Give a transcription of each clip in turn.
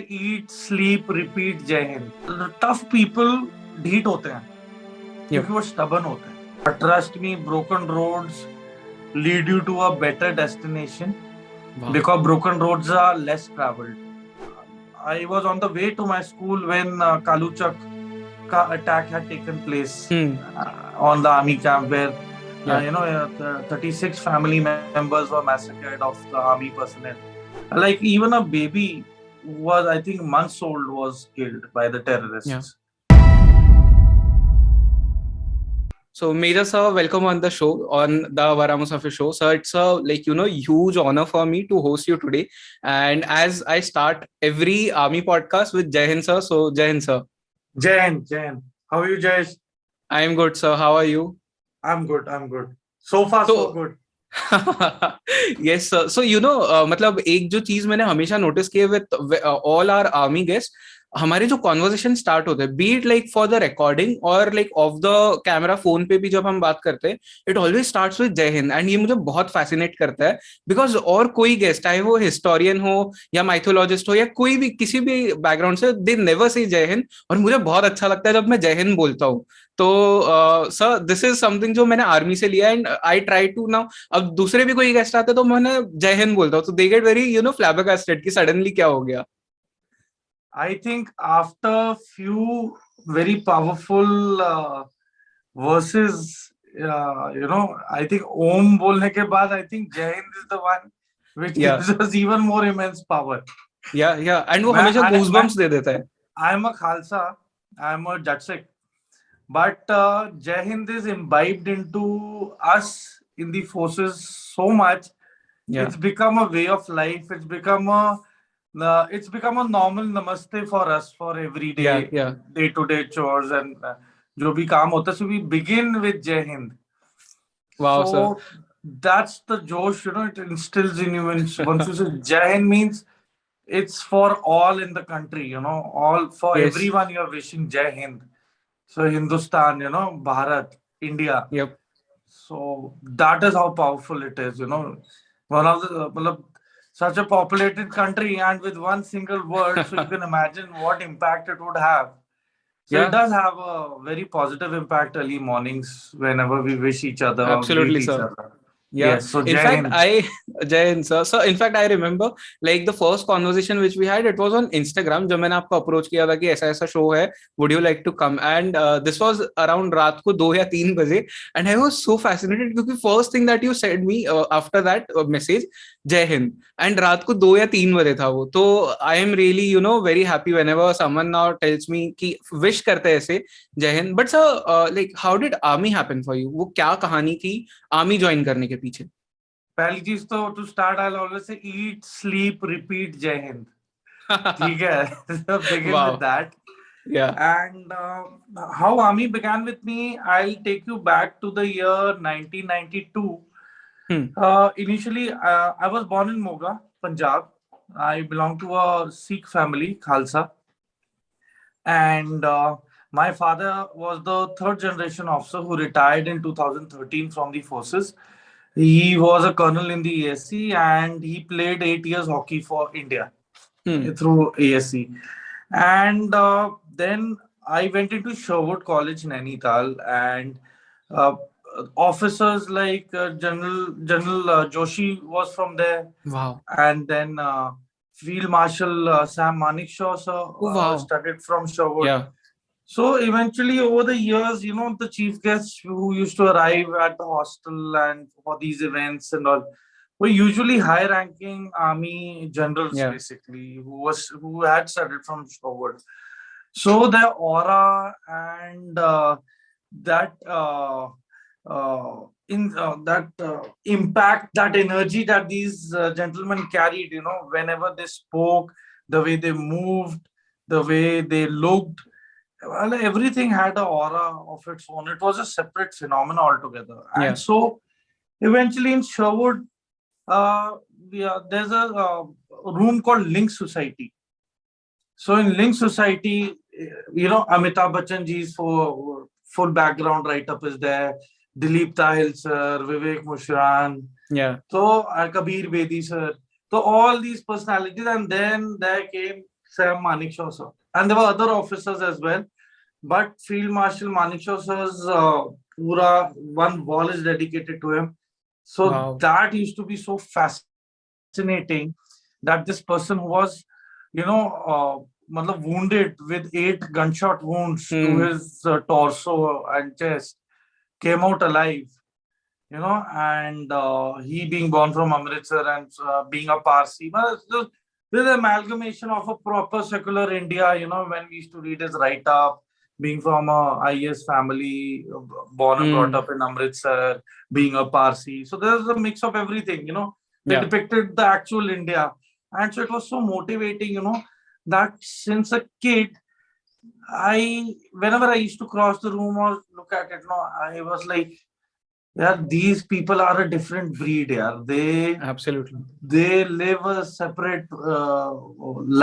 eat, sleep, repeat Jai Hind. The tough people ढीठ होते हैं क्योंकि वो stubborn होते हैं. But trust me, broken roads lead you to a better destination. Wow. Because broken roads are less traveled. I was on the way to my school when Kaluchak attack had taken place on the army camp where 36 family members were massacred of the army personnel. Like even a baby who was, I think, months old was killed by the terrorists. Yeah. So, Major sir, welcome on the show, on the Awaara Musaafir show. Sir, it's a huge honor for me to host you today. And as I start every army podcast with Jai Hind sir, so Jai Hind sir. Jai Hind, Jai Hind. How are you, Jayesh? I am good, sir. How are you? I'm good. So far, so good. Yes, sir. So, मतलब एक जो चीज मैंने हमेशा notice की है with all our army guests, हमारे जो कॉन्वर्सेशन स्टार्ट होते हैं, be it like for the recording और like of the camera phone पे भी जब हम बात करते हैं, इट ऑलवेज स्टार्ट्स विद जय हिंद. एंड ये मुझे बहुत फैसिनेट करता है बिकॉज और कोई गेस्ट, चाहे वो हिस्टोरियन हो या माइथोलॉजिस्ट हो या कोई भी किसी भी बैकग्राउंड से, दे नेवर से जय हिंद. और मुझे बहुत अच्छा लगता है जब मैं जय हिंद बोलता हूँ. तो सर, दिस इज समथिंग जो मैंने आर्मी से लिया and I try to now. अब दूसरे भी कोई गेस्ट आते तो मैंने जय हिंद बोलता हूँ, तो दे गेट वेरी फ्लैबरकास्टेड कि सडनली क्या हो गया. I think after few very powerful verses, I think Om bolne ke baad, I think Jai Hind is the one which gives us even more immense power. Yeah. And वो हमेशा goosebumps दे देता है. I'm a Khalsa, I'm a Jatsik, but Jai Hind is imbibed into us in the forces so much. It's become a way of life. It's become a normal namaste for us for every day, day-to-day chores and जो भी काम होता है. So we begin with Jai Hind. Wow, so sir. That's the josh, it instills in you. Once you say Jai Hind means it's for all in the country, all for everyone you're wishing Jai Hind. So Hindustan, Bharat, India. Yep. So that is how powerful it is, One of the such a populated country and with one single word, so you can imagine what impact it would have. So it does have a very positive impact early mornings whenever we wish each other. Absolutely, each sir. Other. Yeah. Yes, so in fact, Jai Hind, sir. So in fact, I remember like the first conversation which we had, it was on Instagram. जब मैंने आपको approach किया था कि ऐसा ऐसा show है, would you like to come? And this was around रात को 2 या 3 बजे, and I was so fascinated क्योंकि first thing that you said me after that message, Jai Hind, and रात को 2 या 3 बजे था वो. तो I am really very happy whenever someone now tells me कि wish करते हैं ऐसे Jai Hind. But sir, like how did army happen for you? वो क्या कहानी थी आर्मी ज्वाइन करने के पीछे? पहली चीज तो to start I'll always say eat, sleep, repeat Jai Hind. ठीक है. So begin with that. Yeah. And how army began with me, I'll take you back to the year 1992. Initially, I was born in Moga, Punjab. I belong to a Sikh family, Khalsa. And my father was the third generation officer who retired in 2013 from the forces. He was a colonel in the ASC and he played 8 years hockey for India through ASC. And then I went into Sherwood College, Nainital, and officers like General Joshi was from there. Wow. And then Field Marshal Sam Manekshaw sir studied from Sherwood. Yeah. So eventually over the years, the chief guests who used to arrive at the hostel and for these events and all were usually high-ranking army generals, basically, who had studied from Sherwood. So their aura and that impact, that energy that these gentlemen carried, whenever they spoke, the way they moved, the way they looked, well, everything had an aura of its own. It was a separate phenomenon altogether. And so eventually in Sherwood, there's a room called Link Society. So in Link Society, Amitabh Bachchan ji's full background write-up is there. Dilip Tahil sir, Vivek Mushran, so Kabir Bedi sir. So all these personalities, and then there came Sam Manekshaw sir, and there were other officers as well. But Field Marshal Manekshaw sir's pura one wall is dedicated to him. So Wow. that used to be so fascinating that this person who was, matlab wounded with 8 gunshot wounds to his torso and chest came out alive. And he being born from Amritsar and being a Parsi. There's an amalgamation of a proper secular India, when we used to read his write-up, being from a IAS family, born and brought up in Amritsar, being a Parsi. So there's a mix of everything, They depicted the actual India. And so it was so motivating, that since a kid, whenever I used to cross the room or look at it, I was like, yeah, these people are a different breed. Yeah, Absolutely. They live a separate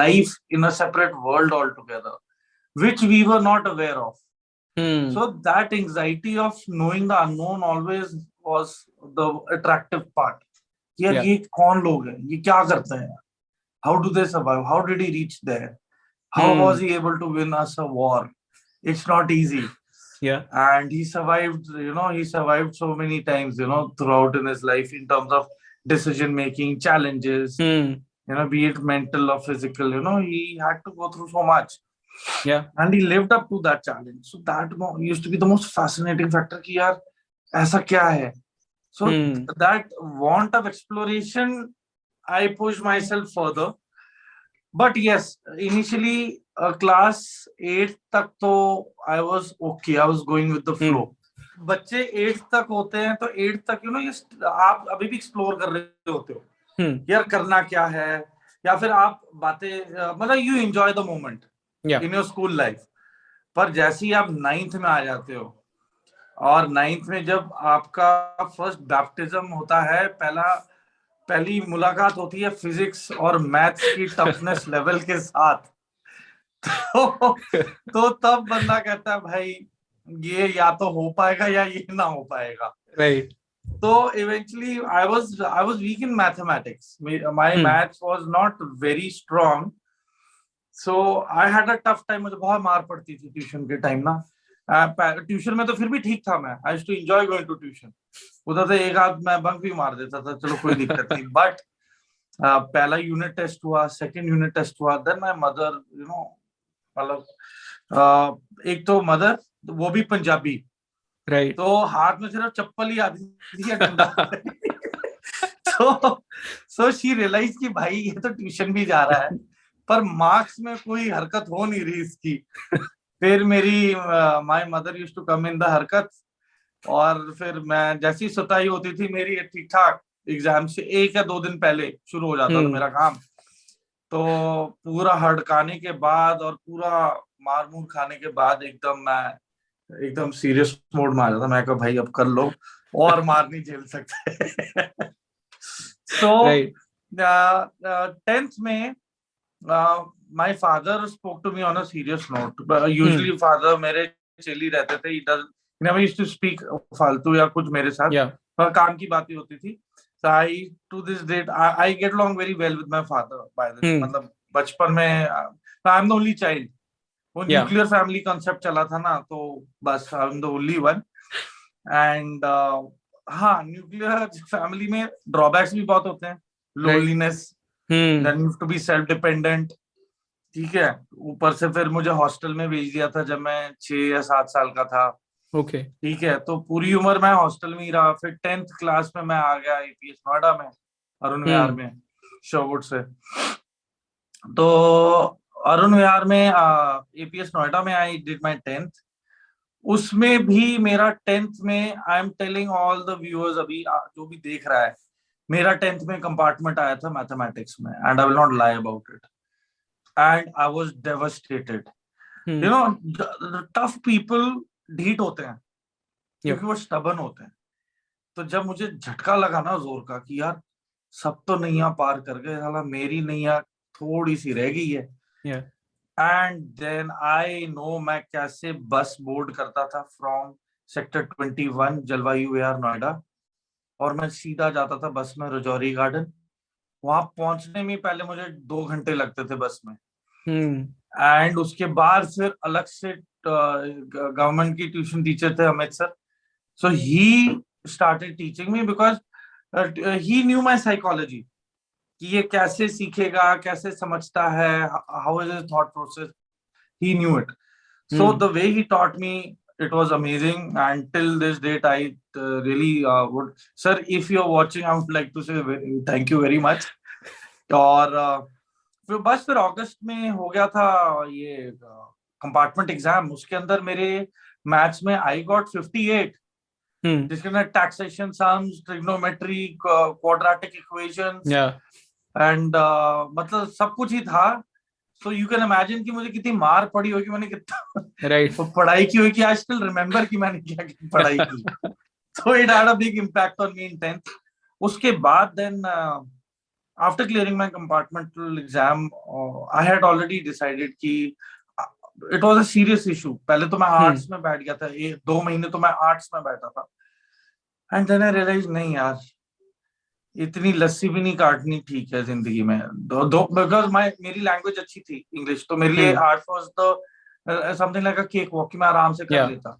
life in a separate world altogether, which we were not aware of. So that anxiety of knowing the unknown always was the attractive part. Yeah, ये कौन लोग हैं? ये क्या करते हैं? How do they survive? How did he reach there? How was he able to win us a war? It's not easy. Yeah. And he survived, he survived so many times, throughout in his life in terms of decision making, challenges, be it mental or physical, he had to go through so much. Yeah. And he lived up to that challenge. So that used to be the most fascinating factor ki yaar, aisa kya hai? So that want of exploration, I pushed myself further. But yes, initially class 8 तक तो I was okay, I was going with the flow. बच्चे 8 तक होते हैं तो 8 तक ये आप अभी भी एक्सप्लोर कर रहे होते हो यार करना क्या है, या फिर आप बातें मतलब you enjoy the moment in your school life. पर जैसे ही आप 9th में आ जाते हो और 9th में जब आपका फर्स्ट बैप्टिज्म होता है, पहली मुलाकात होती है फिजिक्स और मैथ्स की टफनेस लेवल के साथ, तो तब बंदा कहता है भाई ये या तो हो पाएगा या ये ना हो पाएगा. Right. So eventually I was weak in mathematics. My maths was not very strong. So I had a tough time. मुझे बहुत मार पड़ती थी ट्यूशन के टाइम ना. ट्यूशन में तो फिर भी ठीक था मैं. I used to enjoy going to tuition. उधर से एक आध मैं बंक भी मार देता था, चलो कोई दिक्कत नहीं. बट पहला यूनिट टेस्ट हुआ, सेकंड यूनिट टेस्ट हुआ, देन माय मदर मतलब एक तो मदर वो भी पंजाबी, राइट. तो हाथ में सिर्फ चप्पल ही आती थी या डंडा. सो शी रियलाइज कि भाई ये तो ट्यूशन भी जा रहा है पर मार्क्स में कोई हरकत हो नहीं रही इसकी. फिर मेरी my mother used to come in the हरकत, और फिर मैं जैसी सताई होती थी मेरी ठीक ठाक एग्जाम से 1 या 2 दिन पहले शुरू हो जाता था मेरा काम. तो पूरा हड़काने के बाद और पूरा मार मूर खाने के बाद एकदम सीरियस मोड में आ जाता. मैं कहा भाई अब कर लो और मार नहीं झेल सकते. सो 10th में my father spoke to me on a serious note. Usually father मेरे चिल ही रहते थे. He never used to speak फालतू या कुछ मेरे साथ. काम की बातें होती थी. So to this date I get along very well with my father. By the way, मतलब बचपन में I'm the only child. वो न्यूक्लियर फैमिली कंसेप्ट चला था ना, तो बस I'm the only one. And हाँ, न्यूक्लियर फैमिली में ड्रॉबैक्स भी बहुत होते हैं. Loneliness, then you have to be self dependent. ठीक है. ऊपर से फिर मुझे हॉस्टल में भेज दिया था जब मैं 6 या 7 साल का था. ओके. ठीक है. तो पूरी उम्र मैं हॉस्टल में ही रहा. फिर 10th क्लास में मैं आ गया एपीएस नोएडा में, अरुण विहार में, शोवुड से. तो अरुण विहार में एपीएस नोएडा में आई डिड माय 10th. उसमें भी मेरा 10th में, I am telling all the viewers, अभी जो भी देख रहा है, मेरा 10th में कंपार्टमेंट आया था मैथमेटिक्स में, and I will not lie about it, and I was devastated. You know tough people ढीठ होते हैं क्योंकि वो स्टबर्न होते हैं. तो जब मुझे झटका लगा ना जोर का कि यार सब तो नैया पार कर गए, साला मेरी नैया थोड़ी सी रह गई है. एंड देन आई नो मैं कैसे बस बोर्ड करता था फ्रॉम सेक्टर 21 जलवायु विहार नोएडा, और मैं सीधा जाता था बस में रजौरी गार्डन. वहां पहुंचने में पहले मुझे 2 घंटे लगते थे बस में. एंड उसके बाद फिर अलग से गवर्नमेंट की ट्यूशन टीचर थे Amit sir. So he started teaching me because he knew my psychology कि ये कैसे सीखेगा, कैसे समझता है, how is his thought process. He knew it. So the way he taught me, it was amazing. And till this date, I really would, sir, if you're watching, I would like to say thank you very much. और फिर बस फिर अगस्त में हो गया था ये compartment exam. उसके अंदर मेरे मैथ्स में आई गॉट 58, जिसके अंदर taxation sums, trigonometry, quadratic equations and मतलब सब कुछ ही था. So you can imagine कि मुझे कितनी मार पड़ी होगी, मैंने कितना पढ़ाई की होगी. I still remember कि मैंने क्या पढ़ाई की. So it had a big impact on me in 10th. उसके बाद then after clearing my compartmental exam, I had already decided कि it was a serious issue. पहले तो मैं आर्ट्स में बैठ गया था, 2 महीने तो मैं आर्ट्स में बैठा था. And then I realized नहीं यार, इतनी लस्सी भी नहीं काटनी ठीक है जिंदगी में. बिकॉज मेरी लैंग्वेज अच्छी थी इंग्लिश, तो मेरे लिए art was the something like a cake walk कि मैं आराम से कर लेता.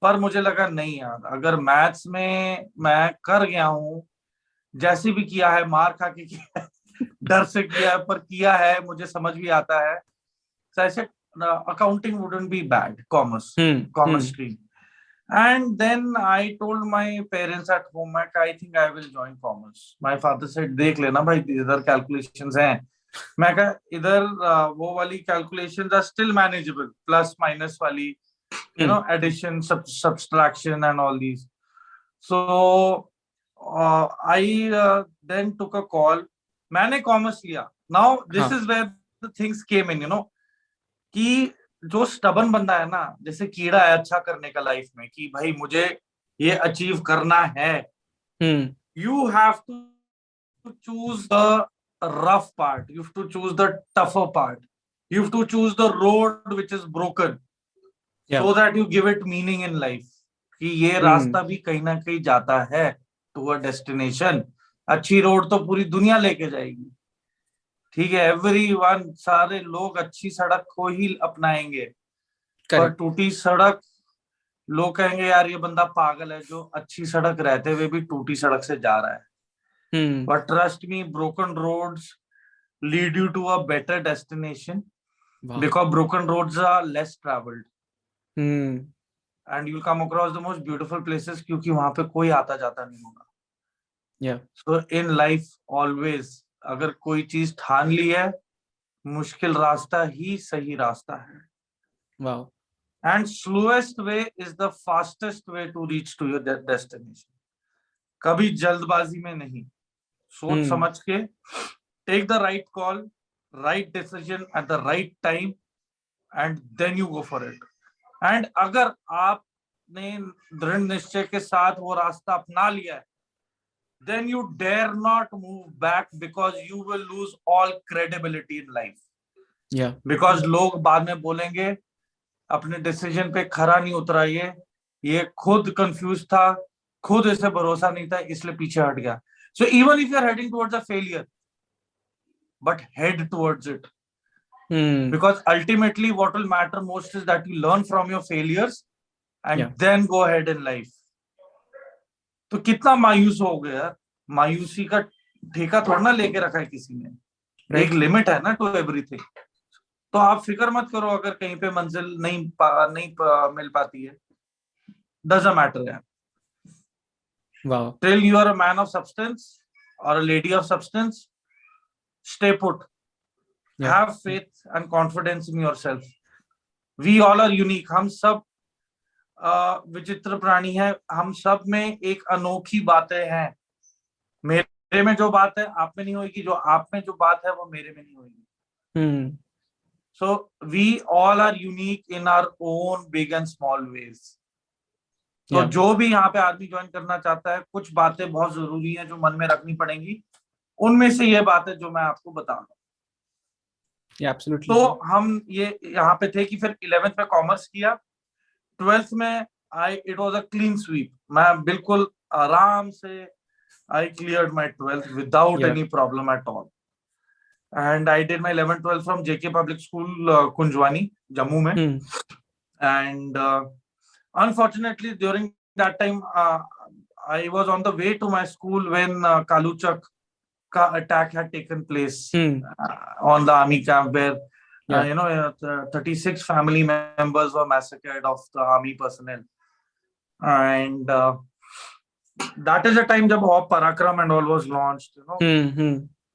पर मुझे लगा नहीं यार, अगर मैथ्स में मैं कर गया हूँ, जैसे भी किया है, मार खा के किया है, डर से किया है, पर किया है, मुझे समझ भी आता है. ऐसे accounting wouldn't be bad, commerce stream. And then I told my parents at home that I think I will join commerce. My father said, देख लेना भाई, इधर calculations हैं. मैं कहा इधर वो वाली calculations are still manageable, plus minus वाली, you know, addition, subtraction and all these. So I then took a call. मैंने commerce लिया. Now this is where the things came in, you know, कि जो स्टबन बंदा है ना, जैसे कीड़ा है अच्छा करने का लाइफ में, कि भाई मुझे ये अचीव करना है, you have to choose the rough part, you have to choose the tougher part, you have to choose the road which is broken, so that you give it meaning in life, कि ये रास्ता भी कहीं ना कहीं जाता है to a destination. अच्छी रोड तो पूरी दुनिया लेके जाएगी, ठीक है, एवरीवन, सारे लोग अच्छी सड़क को ही अपनाएंगे. पर टूटी सड़क, लोग कहेंगे यार ये बंदा पागल है जो अच्छी सड़क रहते हुए भी टूटी सड़क से जा रहा है. But trust me, broken roads lead you to a better destination, because broken roads are less travelled and you come across the most beautiful places, क्योंकि वहां पे कोई आता जाता नहीं होगा. सो इन लाइफ ऑलवेज, अगर कोई चीज ठान ली है, मुश्किल रास्ता ही सही रास्ता है. Wow. And slowest way is the fastest way to reach to your destination. कभी जल्दबाजी में नहीं, सोच समझ के, take the right call, right decision at the right time, and then you go for it. And अगर आपने दृढ़ निश्चय के साथ वो रास्ता अपना लिया है, then you dare not move back, because you will lose all credibility in life. Yeah. Because लोग बाद में बोलेंगे अपने डिसीजन पे खरा नहीं उतरा, ये खुद कंफ्यूज था, खुद इसे भरोसा नहीं था, इसलिए पीछे हट गया. So even if you are heading towards a failure, but head towards it. Because ultimately what will matter most is that you learn from your failures and then go ahead in life. तो कितना मायूस हो गया, मायूसी का ठेका थोड़ा ना लेके रखा है किसी ने. एक लिमिट है ना टू एवरीथिंग. तो आप फिक्र मत करो अगर कहीं पे मंजिल नहीं मिल पाती है, doesn't matter यार. Wow. Till you are a man of substance or a lady of substance, stay put. Have faith and confidence in yourself. We all are unique. हम सब विचित्र प्राणी हैं. हम सब में एक अनोखी बातें हैं. मेरे में जो बात है आप में नहीं होगी, जो आप में जो बात है वो मेरे में नहीं होगी. So we all are unique in our own big and small ways. तो जो भी यहाँ पे आदमी ज्वाइन करना चाहता है, कुछ बातें बहुत जरूरी हैं जो मन में रखनी पड़ेंगी. उनमें से ये बात है जो मैं आपको बता रहा हूँ. Absolutely. तो हम ये यहाँ पे थे कि फिर 11th में कॉमर्स किया, 12th में it was a clean sweep. मैं बिल्कुल आराम से I cleared my 12th without any problem at all. and I did my 11th 12th from JK Public School, Kunjwani, Jammu mein. And unfortunately, during that time, I was on the way to my school when Kaluchak attack had taken place on the army camp, where 36 family members were massacred of the army personnel. And that is the time jab Op Parakram and all was launched,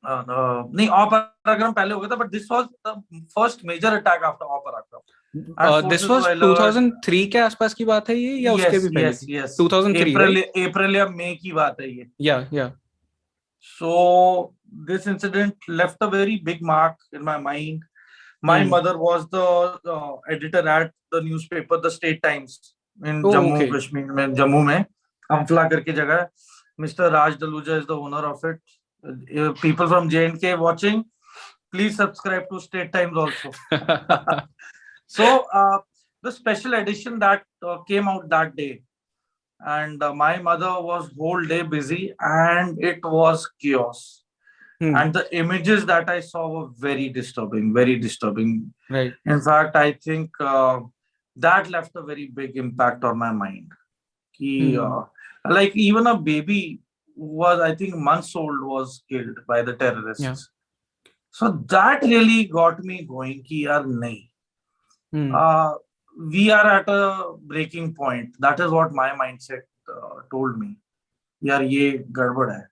नहीं, Op Parakram पहले हो गया था, but this was the first major attack after Op Parakram. This was 2003 के आसपास की बात है ये, या उसके भी पहले? Yes. 2003, April या May की बात है ये. Yeah. So this incident left a very big mark in my mind. My mother was the editor at the newspaper, the State Times in Jammu and Kashmir, Jammu में, Amfla करके जगह है. Mr. Raj Daluja is the owner of it. People from J&K watching, please subscribe to State Times also. So the special edition that came out that day, and my mother was whole day busy, and it was chaos. And the images that I saw were very disturbing, very disturbing. Right. In fact, I think that left a very big impact on my mind. Like even a baby who was, I think, months old was killed by the terrorists. Yeah. So that really got me going ki yaar nahi. We are at a breaking point. That is what my mindset told me. Yaar ye gadbad hai.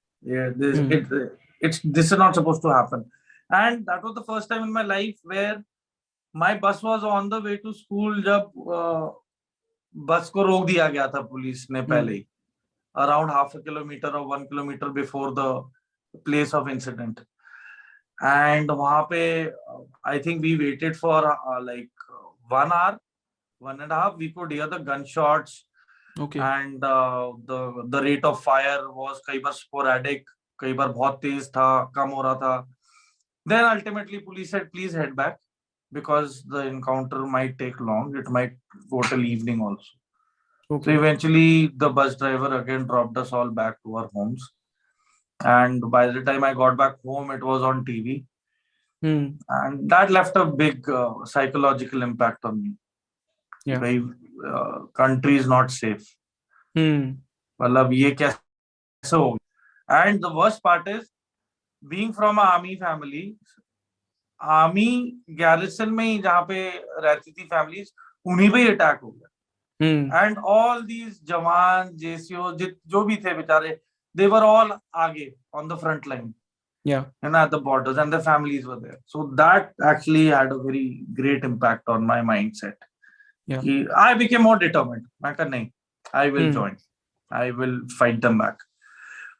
This is not supposed to happen. And that was the first time in my life where my bus was on the way to school जब बस को रोक दिया गया था police ने पहले ही, around half a kilometer or 1 kilometer before the place of incident. And वहाँ पे I think we waited for like 1 hour, 1.5. We could hear the gunshots. Okay. And the rate of fire was कई बार sporadic, कई बार बहुत तेज था, कम हो रहा था. Then ultimately police said, please head back, because the encounter might take long. It might go till evening also. Okay. So eventually the bus driver again dropped us all back to our homes. And by the time I got back home, it was on TV. And that left a big psychological impact on me. Yeah. Country is not safe. मतलब ये कैसे हो? And the worst part is, being from an army family, army garrison में ही जहाँ पे रहती थी families, उन्हीं पे ही attack हो गया. And all these जवान, JCO, जो भी थे बेचारे, they were all आगे on the front line. Yeah. And at the borders, and their families were there. So that actually had a very great impact on my mindset. Yeah. I became more determined. मैं कहा नहीं, I will join. I will fight them back.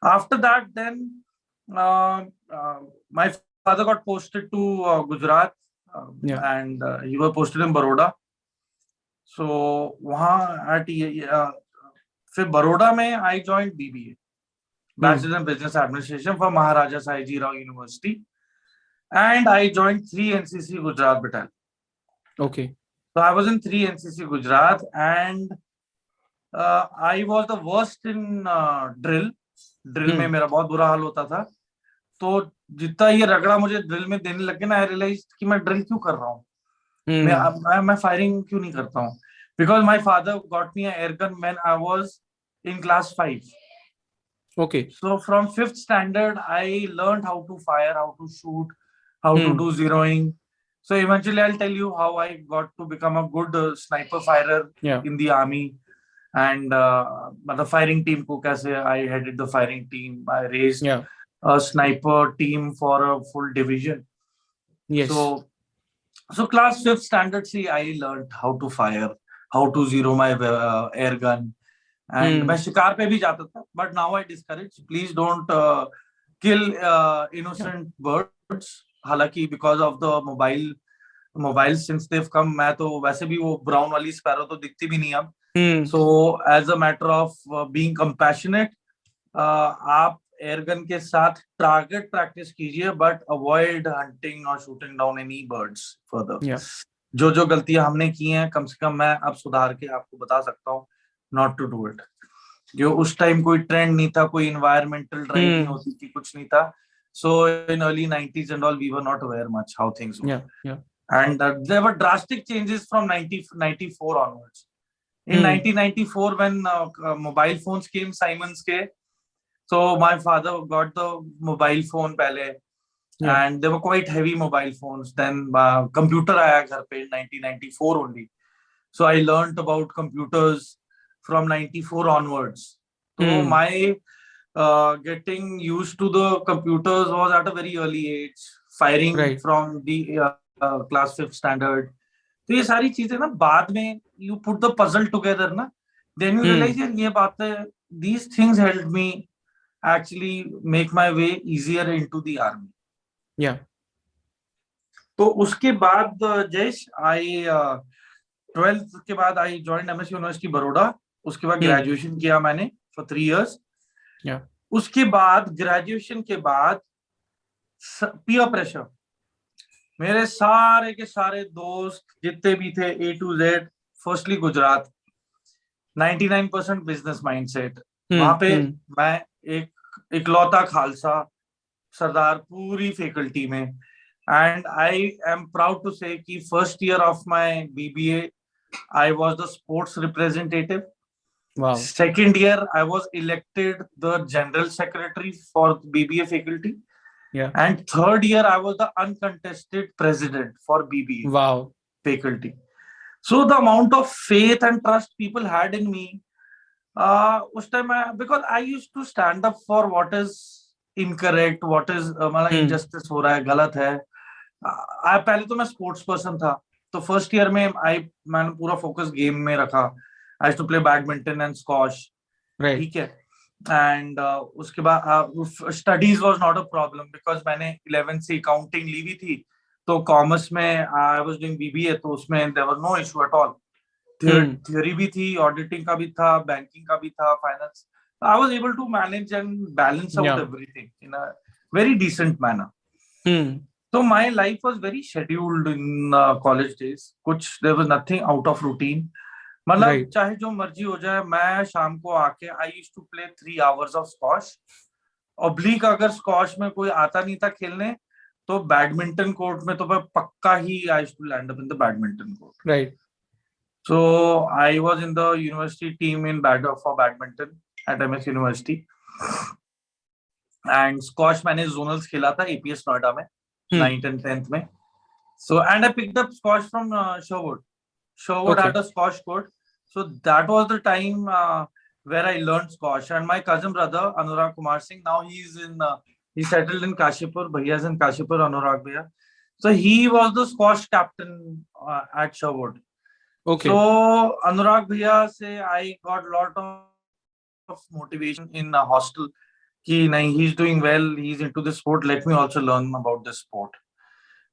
After that, then my father got posted to Gujarat, and he was posted in Baroda. So वहाँ at फिर Baroda में I joined BBA, Bachelor in Business Administration, from Maharaja Saiji Rao University, and I joined 3 NCC Gujarat Battalion. Okay. So I was in 3 NCC Gujarat, and I was the worst in drill. Drill में मेरा बहुत बुरा हाल होता था. तो जितना ये रगड़ा मुझे ड्रिल में देने लगे ना, आई रियलाइज कि मैं ड्रिल क्यों कर रहा हूँ, मैं फायरिंग क्यों नहीं करता हूँ. Because my father got me air gun when I was in class 5. Okay. So from 5th standard I learned how to fire, how to shoot, how to do zeroing. So eventually I'll tell you how I got to become a good sniper firer in the army. And the firing team को कैसे I headed the firing team. I raised a sniper team for a full division. Yes. So class 5th standard see I learned how to fire, how to zero my air gun. And मैं शिकार पे भी जाता था. But now I discourage. Please don't kill innocent birds. हालांकि because of the mobile since they've come, मैं तो वैसे भी वो brown वाली sparrow तो दिखती भी नहीं अब. So as a matter of being compassionate, आप एयरगन के साथ टारगेट प्रैक्टिस कीजिए, बट अवॉइड हंटिंग और shooting down any birds further. जो गलतियां हमने की हैं, कम से कम मैं अब सुधार के आपको बता सकता हूँ नॉट टू डू इट. जो उस टाइम कोई ट्रेंड नहीं था, कोई इन्वायरमेंटल ड्राइव नहीं होती थी, कुछ नहीं था. So in early 90s and all, we were not aware much how things were. Yeah. And there were drastic changes from 1994 onwards. In 1994, when mobile phones came, Siemens ke, so my father got the mobile phone pehle, and they were quite heavy mobile phones. Then computer aaya ghar pe in 1994 only. So I learned about computers from 94 onwards. So my getting used to the computers was at a very early age, firing from the class 5th standard. तो ये सारी चीजें ना बाद में you put the puzzle together ना, then you realize यार ये बात है, these things helped me actually make my way easier into the army. Yeah. तो उसके बाद जयेश आई 12th के बाद I join MS university Baroda. उसके बाद ग्रेजुएशन किया मैंने फॉर 3 years. उसके बाद ग्रेजुएशन के बाद पीयर प्रेशर, मेरे सारे के सारे दोस्त जितने भी थे A to Z, firstly Gujarat, 99% business mindset. वहां पे मैं एक इकलौता खालसा सरदार पूरी फैकल्टी में. And I am proud to say कि first year of my BBA I was the sports representative. Wow. Second year I was elected the general secretary for BBA faculty. Yeah. And third year I was the uncontested president for BBA. Wow. Faculty. So the amount of faith and trust people had in me, उस time because I used to stand up for what is incorrect, what is मतलब injustice हो रहा है, गलत है. पहले तो मैं स्पोर्ट्स पर्सन था, तो फर्स्ट ईयर में मैंने पूरा फोकस गेम में रखा. I used to play badminton and squash. ठीक है. एंड उसके बाद studies was not a problem because मैंने 11th से अकाउंटिंग ली हुई थी, तो कॉमर्स में आई वाज डूइंग BBA, तो उसमें there was no issue at all. Theory भी थी, ऑडिटिंग का भी था, बैंकिंग का भी था, finance. I was able to manage and balance out everything in a very decent manner. So my life was very scheduled in college days. कुछ there was nothing out of routine. मतलब चाहे जो मर्जी हो जाए, मैं शाम को आके I used to play 3 hours of squash. Oblique अगर squash में कोई आता नहीं था खेलने, तो बैडमिंटन कोर्ट में तो मैं पक्का ही I used to land up in the badminton court. Right. So I was in the university team in for badminton at MS University. And squash मैंने zonals खेला था APS नोएडा में. 9th and 10th में. So and I picked up squash from Sherwood. Sherwood had a squash court. So that was the time where I learned squash. And my cousin brother Anurag Kumar Singh, now he's settled in Kashipur. Bhaiya's in Kashipur, Anurag Bhaiya. So he was the squash captain at Sherwood. Okay. So Anurag Bhaiya say I got a lot of motivation in a hostel. कि नहीं, he's doing well, he's into the sport, let me also learn about this sport.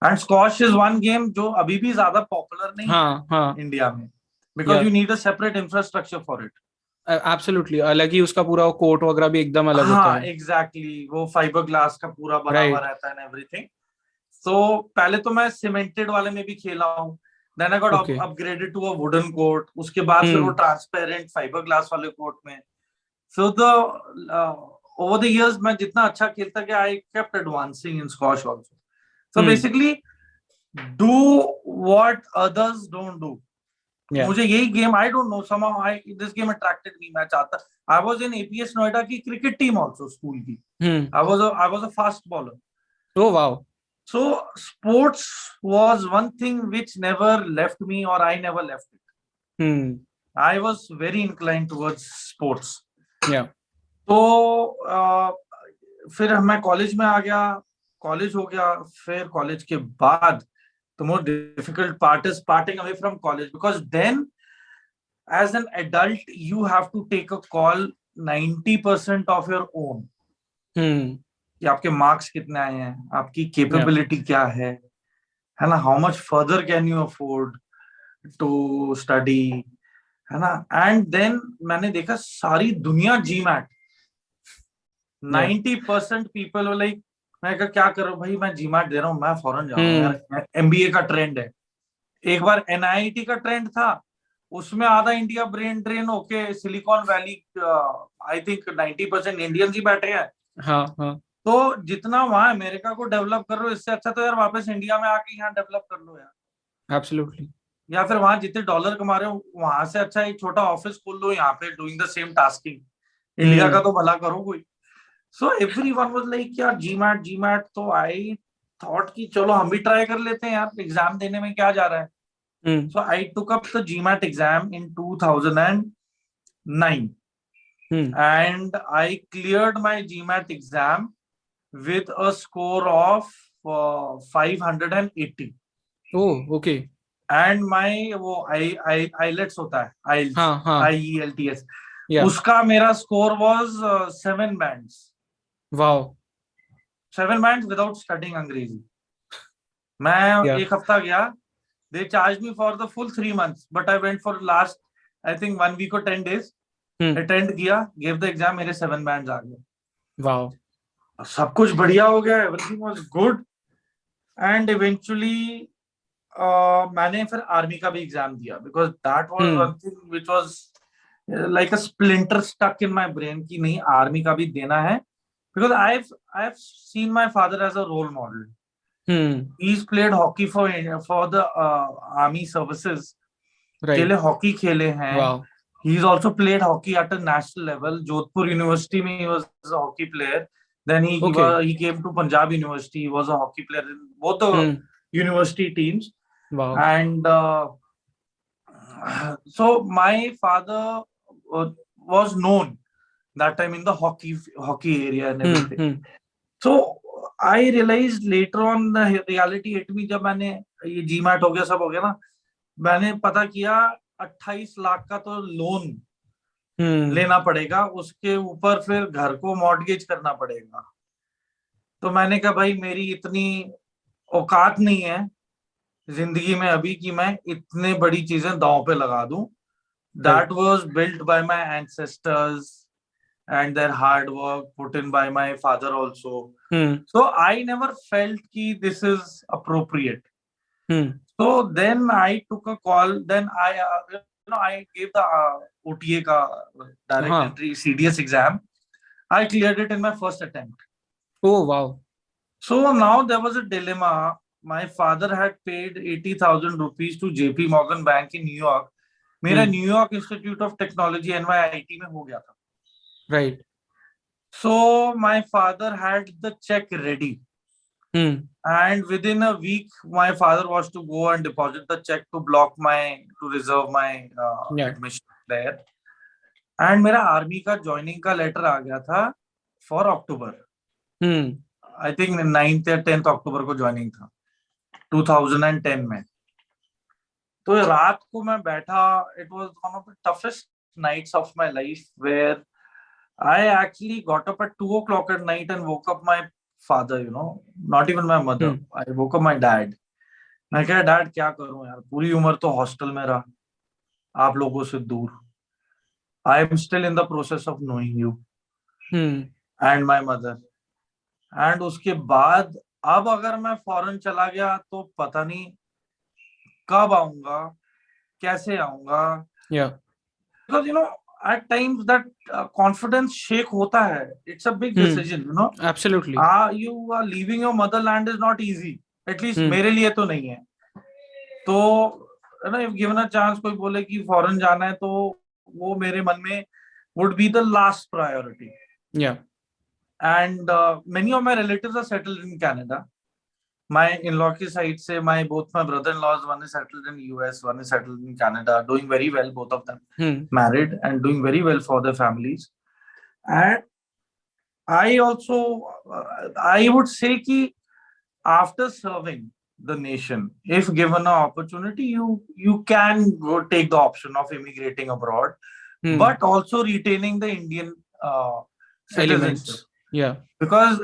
And squash is one game जो अभी भी ज्यादा popular नहीं है India में, because you need a separate infrastructure for it. Absolutely. अलग ही उसका पूरा कोर्ट वगैरह भी एकदम अलग होता है. Exactly. वो फाइबर ग्लास का पूरा बना हुआ रहता है and everything. So पहले तो मैं सीमेंटेड वाले में भी खेला हूँ. Then I got upgraded to a wooden court. उसके बाद फिर वो ट्रांसपेरेंट फाइबर ग्लास वाले कोर्ट में. So over the years मैं जितना अच्छा खेलता गया, I kept advancing in squash also. So basically do what others don't do. मुझे यही game, I don't know, somehow this game attracted me. मैं चाहता, I was in APS Noida की क्रिकेट टीम also, स्कूल की. I was a fast bowler. Oh wow. So sports was one thing which never left me, or I never left it. I was very inclined towards sports. Yeah. तो फिर मैं college में आ गया, college हो गया. फिर college के बाद the more difficult part is parting away from college, because then as an adult you have to take a call 90% of your own. कि आपके मार्क्स कितने आए हैं, आपकी कैपेबिलिटी क्या है ना, how much further can you afford to study, है ना. एंड देन मैंने देखा सारी दुनिया GMAT, 90% पीपल लाइक, मैं क्या करूं भाई, मैं GMAT दे रहा हूं, मैं फॉरेन जा रहा हूं यार. MBA का ट्रेंड है, एक बार NIT का ट्रेंड था, उसमें आधा इंडिया ब्रेन ड्रेन होके Silicon Valley, I think 90% Indians ही बैठे हैं. तो जितना वहां अमेरिका को डेवलप कर रहे हो, इससे अच्छा तो यार वापस इंडिया में आके यहाँ डेवलप कर लो यार। एब्सोल्युटली। या फिर वहां जितने डॉलर कमा रहे हो, वहां से अच्छा एक छोटा ऑफिस खोल लो यहाँ पे, doing the same tasking. India का तो भला करो कोई। सो एवरीवन वाज लाइक यार जीमैट जीमैट। तो आई थॉट कि चलो हम भी ट्राई कर लेते हैं यार, एग्जाम देने में क्या जा रहा है। Hmm so I took up the GMAT exam in 2009 hmm and I cleared my GMAT exam with a score of 580. Oh okay. And my वो I IELTS होता है, IELTS, हाँ हाँ। IELTS, या। उसका मेरा score was 7 bands. Wow. 7 bands without studying अंग्रेजी। मैं या। एक हफ्ता गया, they charged me for the full 3 months, but I went for last I think 1 week or 10 days, attend किया, gave the exam, मेरे 7 bands आ गए। वाओ। सब कुछ बढ़िया हो गया, everything was good. And eventually मैंने फिर आर्मी का भी एग्जाम दिया, because that was one thing which was like a splinter stuck in my brain कि नहीं, आर्मी का भी देना है। Because I have seen my father as a role model. He's played hockey for the army services. Right. अकेले hockey खेले हैं। Wow. He's also played hockey at a national level. Jodhpur University में he was a hockey player. Then okay. he came to Punjab University. He was a hockey player in both the university teams. Wow. And so my father was known that time in the hockey area and everything. So I realized later on the reality hit me, जब मैंने ये GMAT हो गया, सब हो गया ना, मैंने पता किया 28 लाख का तो लोन लेना पड़ेगा, उसके ऊपर फिर घर को मॉर्टगेज करना पड़ेगा। तो मैंने कहा भाई मेरी इतनी औकात नहीं है जिंदगी में अभी कि मैं इतने बड़ी चीजें दांव पे लगा दूं। That was built by my ancestors and their hard work put in by my father also. So I never felt ki this is appropriate. So then I took a call. Then I gave the OTA ka direct entry CDS exam. I cleared it in my first attempt. Oh wow. So now there was a dilemma. My father had paid 80,000 rupees to JP Morgan Bank in New York. मेरा New York Institute of Technology NYIT में हो गया था। Right. So my father had the check ready. And within a week, my father was to go and deposit the check to reserve my admission there. And मेरा army का joining का letter आ गया था for October. I think 9th या 10th अक्टूबर को joining था 2010 में। तो रात को मैं बैठा, it was one of the toughest nights of my life where I actually got up at 2 o'clock at night and woke up my father, not even my mother. I woke up my dad. मैं कहा dad क्या करूं यार, पूरी उम्र तो hostel में रहा, आप लोगों से दूर। I am still in the process of knowing you and my mother. And उसके बाद अब अगर मैं फॉरेन चला गया तो पता नहीं कब आऊंगा, कैसे आऊंगा। Because at times that confidence shake होता है. It's a big decision, Absolutely. You are leaving your motherland is not easy. At least मेरे लिए तो नहीं है। तो if given a chance कोई बोले कि फॉरेन जाना है, तो वो मेरे मन में would be the last priority. Yeah. And many of my relatives are settled in Canada. My in-law की side से both my brother-in-laws, one is settled in US, one is settled in Canada, doing very well, both of them married and doing very well for their families. And I also, I would say कि after serving the nation, if given an opportunity, you can go take the option of immigrating abroad, but also retaining the Indian citizenship. Yeah. Because,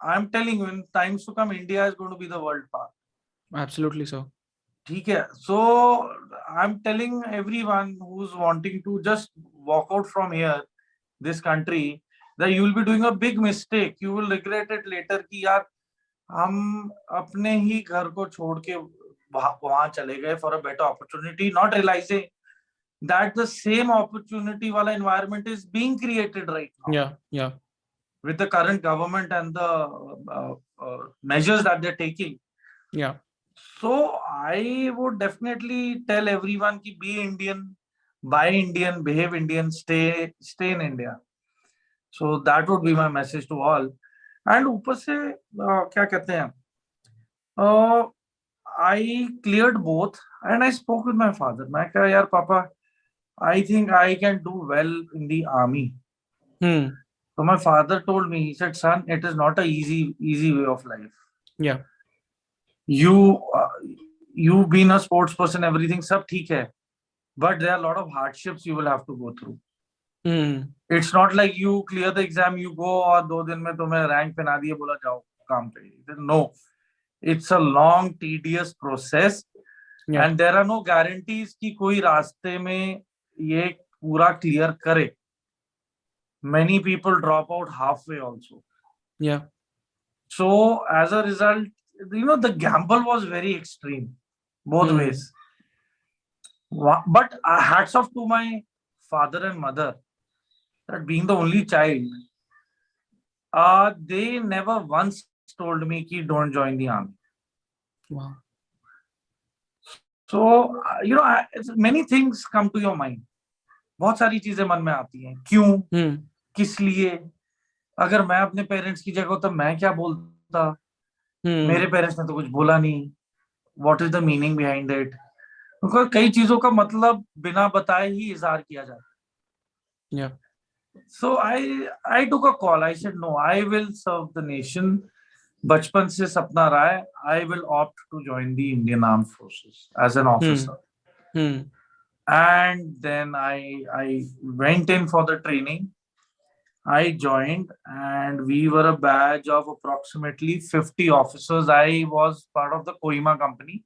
I'm telling you, in times to come, India is going to be the world power. Absolutely so. ठीक है, so I'm telling everyone who's wanting to just walk out from here, this country, that you will be doing a big mistake. You will regret it later कि यार हम अपने ही घर को छोड़ के वहां चले गए for a better opportunity, not realizing that the same opportunity वाला environment is being created right now. Yeah. with the current government and the measures that they're taking. Yeah. So I would definitely tell everyone ki be Indian, buy Indian, behave Indian, stay in India. So that would be my message to all. And ऊपर से क्या कहते हैं, I cleared both and I spoke with my father. मैं कहा यार पापा, I think I can do well in the army. So my father told me, he said, son, it is not a easy way of life. Yeah. You being a sports person, everything सब ठीक है, but there are a lot of hardships you will have to go through. It's not like you clear the exam, you go और 2 दिन में तुम्हें rank पहना दिए, बोला जाओ काम पे. No, it's a long tedious process. Yeah. And there are no guarantees कि कोई रास्ते में ये पूरा क्लियर करे. Many people drop out halfway also. Yeah. So as a result, the gamble was very extreme, both ways. But hats off to my father and mother, that being the only child, they never once told me ki don't join the army. Wow. So many things come to your mind. बहुत सारी चीजें मन में आती हैं. क्यों, किस लिए? अगर मैं अपने पेरेंट्स की जगह होता मैं क्या बोलता? मेरे पेरेंट्स ने तो कुछ बोला नहीं. What is the meaning behind it? क्योंकि कई चीजों का मतलब बिना बताए ही इज़हार किया जाता है. Yeah. So I took a call. I said no, I will serve the nation. बचपन से सपना रहा है. I will opt to join the Indian Armed Forces as an officer. And then I went in for the training. I joined, and we were a batch of approximately 50 officers. I was part of the Kohima company.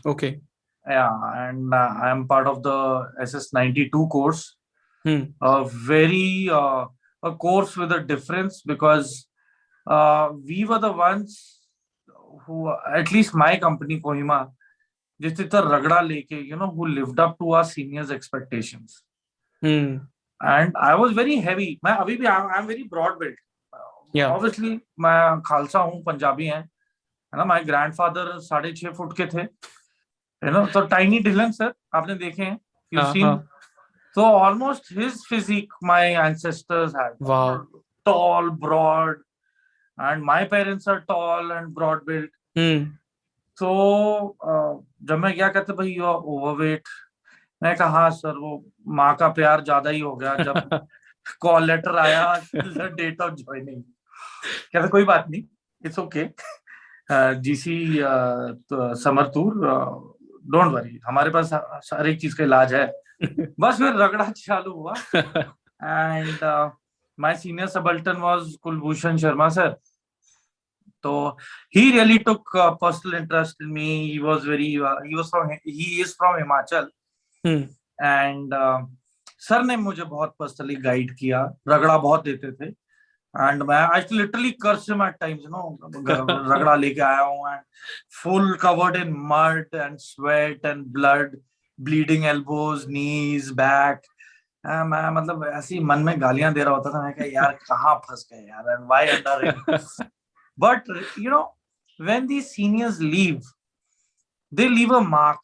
Okay. Yeah, and I am part of the SS92 course. A course with a difference, because we were the ones who, at least my company Kohima, जिस तरह रगड़ा लेके, who lived up to our seniors' expectations. And I was very heavy. मैं अभी भी I'm very broad built. Yeah. Obviously मैं खालसा हूँ, पंजाबी हैं, है ना. My grandfather 6.5 फुट के थे, so tiny Dylan sir, आपने देखे हैं, you've seen. So almost his physique my ancestors had. Wow. Tall, broad, and my parents are tall and broad built. So जब मैं क्या कहते भाई you are overweight, मैं कहा हाँ सर, वो माँ का प्यार ज्यादा ही हो गया. जब कॉल लेटर आया डेट ऑफ ज्वाइनिंग, कहते कोई बात नहीं, it's okay, GC summer Toor, don't worry, हमारे पास हर एक चीज का इलाज है. बस फिर रगड़ा चालू हुआ. And my senior subaltern was Kulbhushan Sharma sir. So he really took personal interest in me. He is from Himachal. And sir ने मुझे बहुत पर्सनली गाइड किया, रगड़ा बहुत देते थे. एंड मैं I literally curse him at times, रगड़ा लेके आया हूँ, and full covered in mud and sweat and blood, bleeding elbows, knees, back. मैं मतलब ऐसी मन में गालियां दे रहा होता था. मैं कहा यार कहाँ फंस गए यार, and why under him. But when these seniors leave, they leave a mark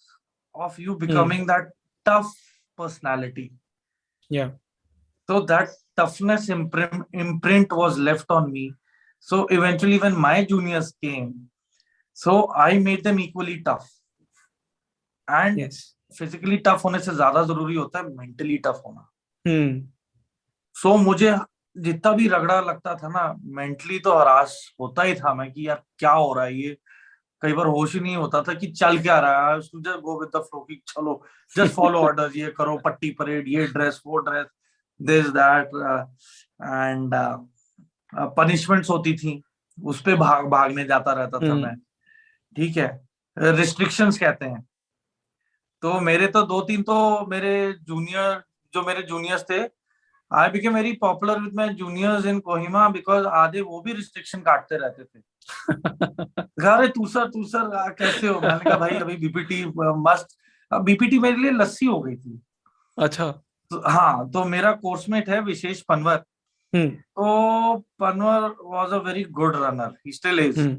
of you becoming that tough personality. Yeah. So that toughness imprint was left on me. So eventually when my juniors came, so I made them equally tough. And yes, physically tough होने से ज्यादा जरूरी होता है mentally tough होना. So मुझे जितना भी रगड़ा लगता था ना, मेंटली तो हरास होता ही था मैं कि यार क्या हो रहा है. ये कई बार होश ही नहीं होता था कि चल क्या रहा है. Just go with the flow कि चलो, जस्ट फॉलो ऑर्डर्स, ये करो, पट्टी परेड, ये ड्रेस, वो dress, this that. And punishments होती थी, उस पे भागने जाता रहता था मैं. ठीक है, रिस्ट्रिक्शंस कहते हैं. तो मेरे तो 2-3 तो मेरे जूनियर्स थे. I became very popular with my juniors in Kohima because आधे वो भी रिस्ट्रिक्शन काटते रहते थे. अरे तू सर कैसे हो? मैंने कहा भाई अभी बीपीटी मस्त. बीपीटी मेरे लिए लस्सी हो गई थी. अच्छा. तो हाँ, तो मेरा कोर्समेट है विशेष पनवर. तो Panwar was a very good runner, he still is. Hmm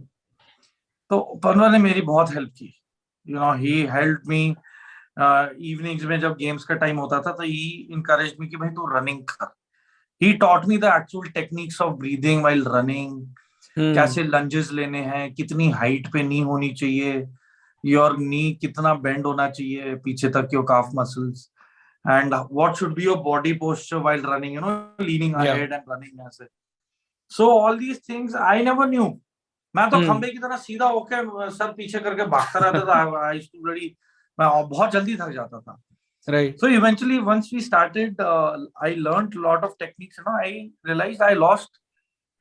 तो पनवर ने मेरी बहुत हेल्प की, ही हेल्प मी। इवनिंग्स में जब गेम्स का टाइम होता था तो ही इनकरेज मी कि भाई तू रनिंग कर। He taught me the actual techniques of breathing while running, hmm कैसे लंजेस लेने हैं, कितनी हाइट पे नी होनी चाहिए, योर नी कितना बेंड होना चाहिए पीछे तक, your calf muscles, and what should be your body posture while running, leaning या अहेड एंड रनिंग ऐसे। So all these things I never knew. मैं तो हम्म खंबे की तरह सीधा होके सर पीछे करके भागता रहता था। आई यूज्ड टू ब्लडी, मैं बहुत जल्दी थक जाता था। Right So eventually, once we started, I learned a lot of techniques. I realized I lost.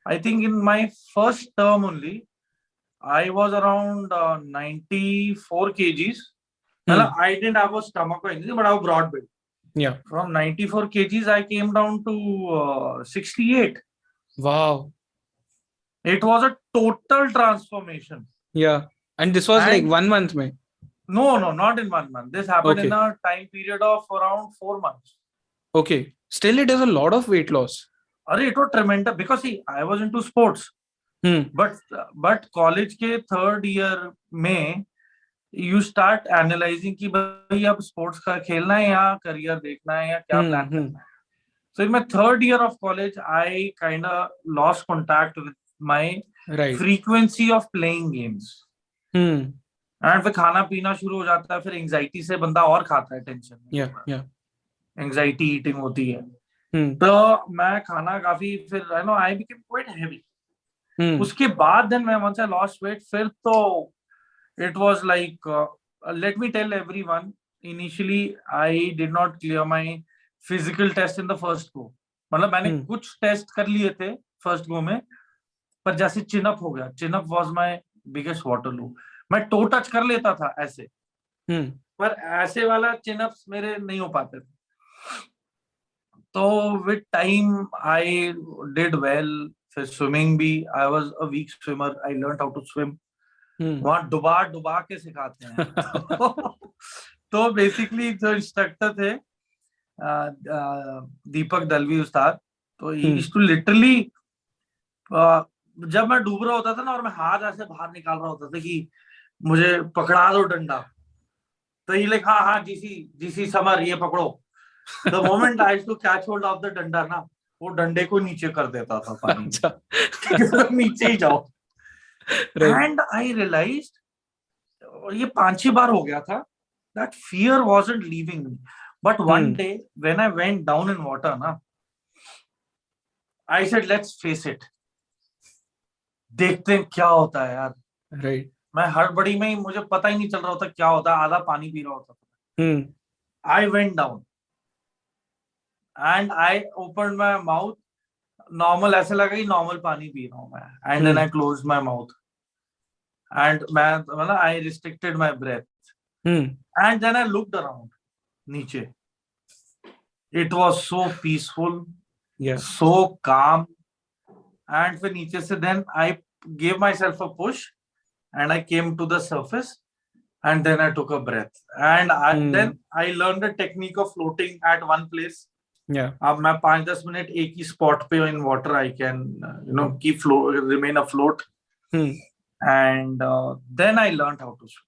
I think in my first term only, I was around 94 kgs. Well, hmm I didn't have a stomach or anything, but I was broad built. या From 94 kgs, I came down to 68. Wow It was a total transformation. या and this was like And 1 month में no, no, not in 1 month. This happened in okay a time period of around 4 months. Okay still it is a lot of weight loss It was tremendous because see, I was into sports. Hmm but college के third year में you start analysing कि भाई अब sports का खेलना है या career देखना है या क्या प्लान हम्म करना है। So in my third year of college I kind of lost contact with my right frequency of playing games. Hmm and फिर खाना पीना शुरू हो जाता है, फिर एंजाइटी से बंदा और खाता है, टेंशन या एंजाइटी ईटिंग होती है। हम्म तो मैं खाना काफी, फिर आई बिकेम क्वाइट हैवी। हम्म उसके बाद देन मैं वंस आई लॉस्ट वेट, फिर तो it was like let me tell everyone, initially I did not clear my physical test in the first go। मतलब मैंने हम्म कुछ टेस्ट कर लिए थे फर्स्ट गो में, पर जैसे चिनअप हो गया, chin-up was my biggest Waterloo. मैं टो टच कर लेता था ऐसे, हम्म पर ऐसे वाला चिनअप्स मेरे नहीं हो पाते थे। तो with time I did well. फिर स्विमिंग भी, I was a weak swimmer, I learn how to swim. Hmm वहां डुबा डुबा के सिखाते हैं। तो बेसिकली जो इंस्ट्रक्टर थे दीपक दलवी उस्ताद, तो ही टू लिटरली, जब मैं डूब रहा होता था ना और मैं हाथ ऐसे बाहर निकाल रहा होता था कि मुझे पकड़ा दो डंडा, तो ये लाइक हाँ हाँ जीसी जीसी समर ये पकड़ो। The moment I to catch hold of the डंडा ना, वो डंडे को नीचे कर देता था पानी में। अच्छा नीचे ही जाओ। राइट एंड आई रियलाइज, और ये 5-6 बार हो गया था, that fear wasn't leaving me. But one hmm day when I went down in water na, I said let's face it, देखते हैं क्या होता है यार। राइट मैं हड़बड़ी में ही, मुझे पता ही नहीं चल रहा होता क्या होता है, आधा पानी पी रहा होता था। Hmm I went down and I opened my mouth, normal ऐसे लगा कि नॉर्मल पानी पी रहा हूं मैं, and then hmm I closed my mouth and मैं मतलब I restricted my breath hmm and then I looked around नीचे। इट वाज सो पीसफुल, या so calm, and फिर नीचे से then I gave myself a push and I came to the surface and then I took a breath and then hmm I learned the technique of floating at one place। या अब मैं 5-10 minute एक ही spot पे in water I can keep remain afloat hmm and then I learned how to swim।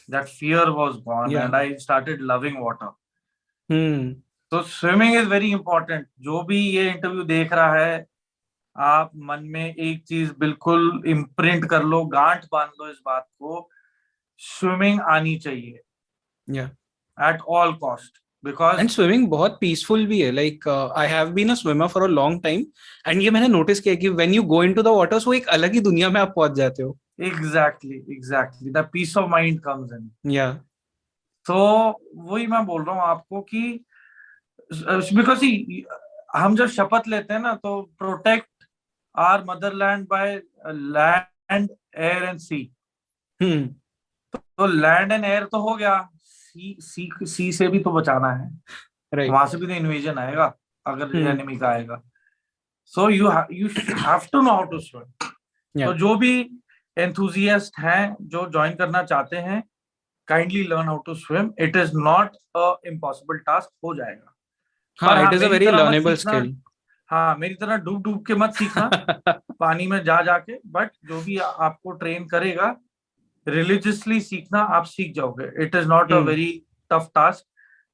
That fear was gone या and I started loving water। हम्म तो swimming is very important. जो भी ये इंटरव्यू देख रहा है, आप मन में एक चीज बिल्कुल इम्प्रिंट कर लो, गांठ बांध लो इस बात को, स्विमिंग आनी चाहिए या at all cost. Because and swimming बहुत पीसफुल भी है like I have been a swimmer for a long time and ये मैंने नोटिस किया कि when you go into the waters वो एक अलग ही दुनिया में आप पहुंच जाते हो exactly exactly the peace of mind comes in. या तो वही मैं बोल रहा हूँ आपको कि बिकॉज हम जब शपथ लेते हैं ना, तो protect our motherland by land air and sea. Hmm तो लैंड एंड एयर तो हो गया, सी से भी तो बचाना है, राइट वहां से भी तो इन्वेजन आएगा अगर हम्म एनिमी का आएगा। So you have to know how to swim. या तो जो भी एंथुजियास्ट हैं जो ज्वाइन करना चाहते हैं, kindly learn how to swim. It is not a impossible task, हो जाएगा। हाँ पर इट हाँ, इज अ मेरी वेरी तरह मत लर्नेबल सीखना। स्किल हाँ, मेरी तरह डूब डूब के मत सीखना पानी में जा जाके, बट जो भी आपको ट्रेन करेगा रिलीजियसली सीखना, आप सीख जाओगे. It is not a very tough task.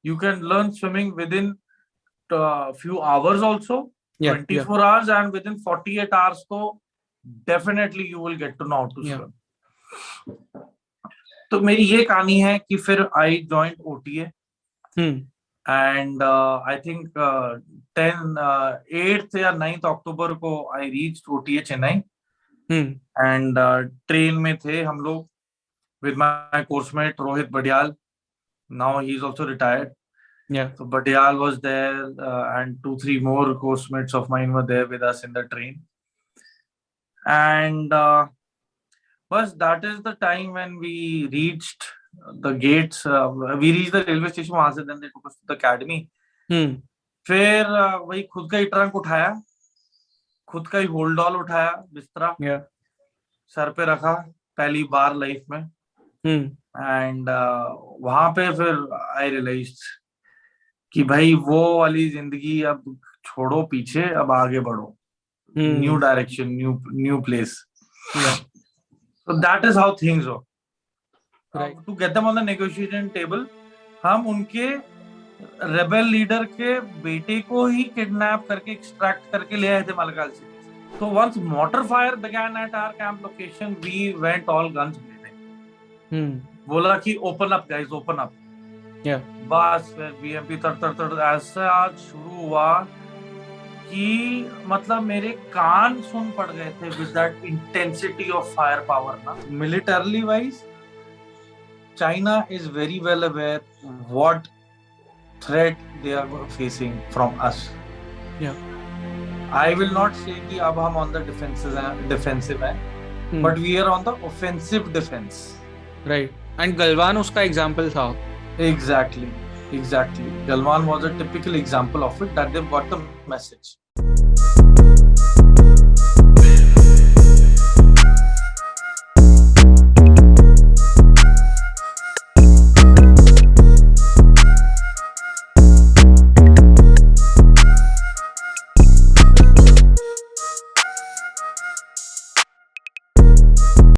You can learn swimming with in few hours also, 24 hours, and within 48 hours तो definitely you will get to know how to swim. तो मेरी ये कहानी है कि फिर I joined OTA and I think 8th या 9th October को I reached OTA Chennai and train में थे हम लोग with my course mate Rohit Badial. Now he is also retired. Yeah. So Badial was there and 2-3 more course mates of mine were there with us in the train. And but that is the time when we reached the gates. We reached the railway station. वहां से then they took us to the academy. फिर वही खुद का ही trunk उठाया, खुद का ही hold all उठाया, बिस्तरा सर पे रखा पहली बार लाइफ में. एंड वहां पे फिर आई रियलाइज्ड कि भाई वो वाली जिंदगी अब छोड़ो पीछे, अब आगे बढ़ो. New direction, new place. So that is how things were. Right. To get them on the negotiation table, हम उनके रेबेल लीडर के बेटे को ही किडनैप करके एक्सट्रैक्ट करके ले आए थे मलकाल से. So once mortar fire began at our camp location, we went all guns blazing. बोला कि open up guys, open up. Yeah. बस फिर BMP तर ऐसा आज शुरू हुआ कि मतलब मेरे कान सुन पड़ गए थे with that intensity of fire power ना. Militarily wise, China is very well aware what threat they are facing from us. Yeah. I will not say कि अब हम on the defensive हैं, but we are on the offensive defense. Right. And Galwan उसका example था. Exactly. Galwan was a typical example of it, that they've got the message.